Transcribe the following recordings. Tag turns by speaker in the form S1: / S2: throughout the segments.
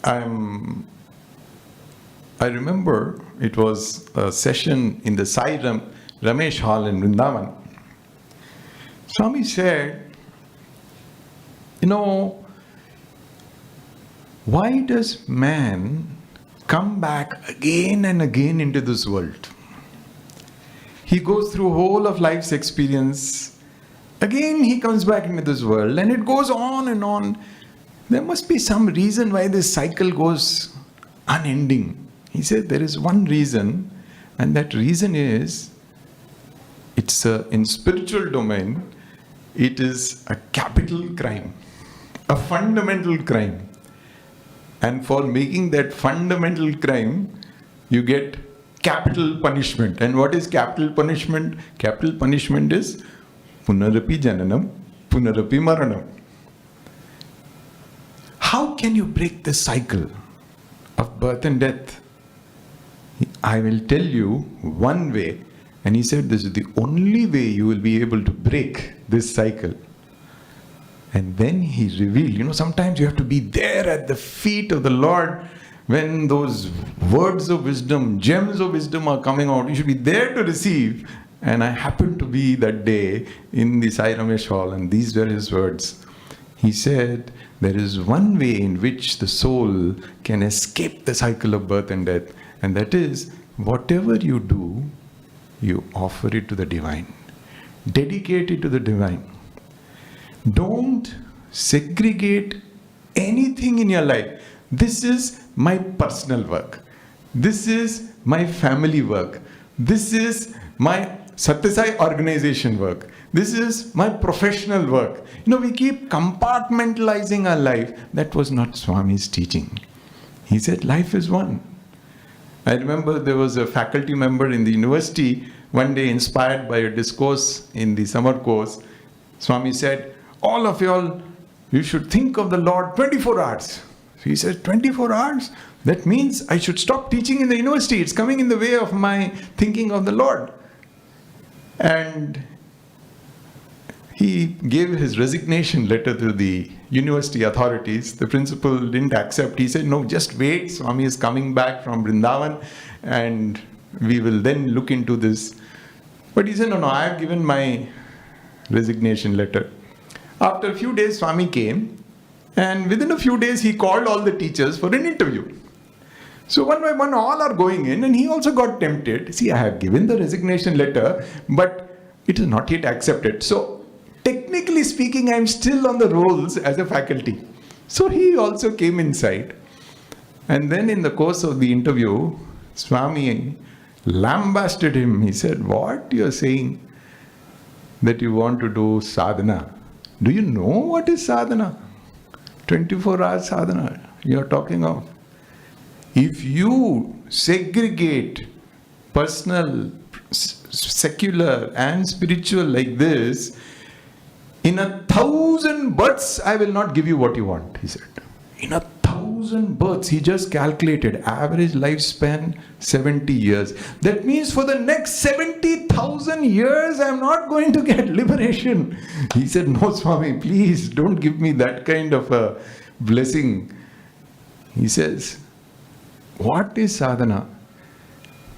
S1: I remember it was a session in the Sai Ramesh Hall in Vrindavan. Swami said, why does man come back again and again into this world? He goes through whole of life's experience. Again he comes back into this world and it goes on and on. There must be some reason why this cycle goes unending. He said there is one reason, and that reason is, in spiritual domain, it is a capital crime, a fundamental crime. And for making that fundamental crime, you get capital punishment. And what is capital punishment? Capital punishment is punarapi jananam, punarapi maranam. How can you break the cycle of birth and death? I will tell you one way. And he said, this is the only way you will be able to break this cycle. And then he revealed, sometimes you have to be there at the feet of the Lord when those words of wisdom, gems of wisdom are coming out. You should be there to receive. And I happened to be that day in the Sai Ramesh Hall, and these were his words. He said, there is one way in which the soul can escape the cycle of birth and death. And that is, whatever you do, you offer it to the divine. Dedicate it to the divine. Don't segregate anything in your life. This is my personal work. This is my family work. This is my Sathya organization work. This is my professional work. We keep compartmentalizing our life. That was not Swami's teaching. He said life is one. I remember there was a faculty member in the university, one day inspired by a discourse in the summer course. Swami said, all of y'all, you should think of the Lord 24 hours. So he said, 24 hours? That means I should stop teaching in the university. It's coming in the way of my thinking of the Lord. And he gave his resignation letter to the university authorities. The principal didn't accept. He said, no, just wait. Swami is coming back from Vrindavan and we will then look into this. But he said, no, I have given my resignation letter. After a few days, Swami came, and within a few days, he called all the teachers for an interview. So one by one, all are going in, and he also got tempted. See, I have given the resignation letter, but it is not yet accepted. So technically speaking, I am still on the rolls as a faculty. So he also came inside. And then in the course of the interview, Swami lambasted him. He said, what you are saying that you want to do sadhana? Do you know what is sadhana? 24 hours sadhana you are talking of. If you segregate personal, secular and spiritual like this, in 1,000 births I will not give you what you want, he said. In 1,000 births, he just calculated average lifespan 70 years. That means for the next 70,000 years I am not going to get liberation. He said, no Swami, please don't give me that kind of a blessing. He says, what is sadhana?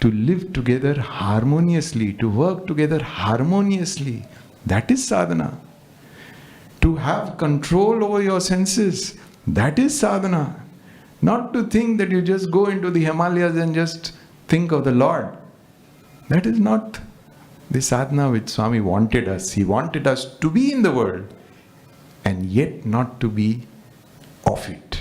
S1: To live together harmoniously, to work together harmoniously. That is sadhana. To have control over your senses. That is sadhana. Not to think that you just go into the Himalayas and just think of the Lord. That is not the sadhana which Swami wanted us. He wanted us to be in the world and yet not to be of it.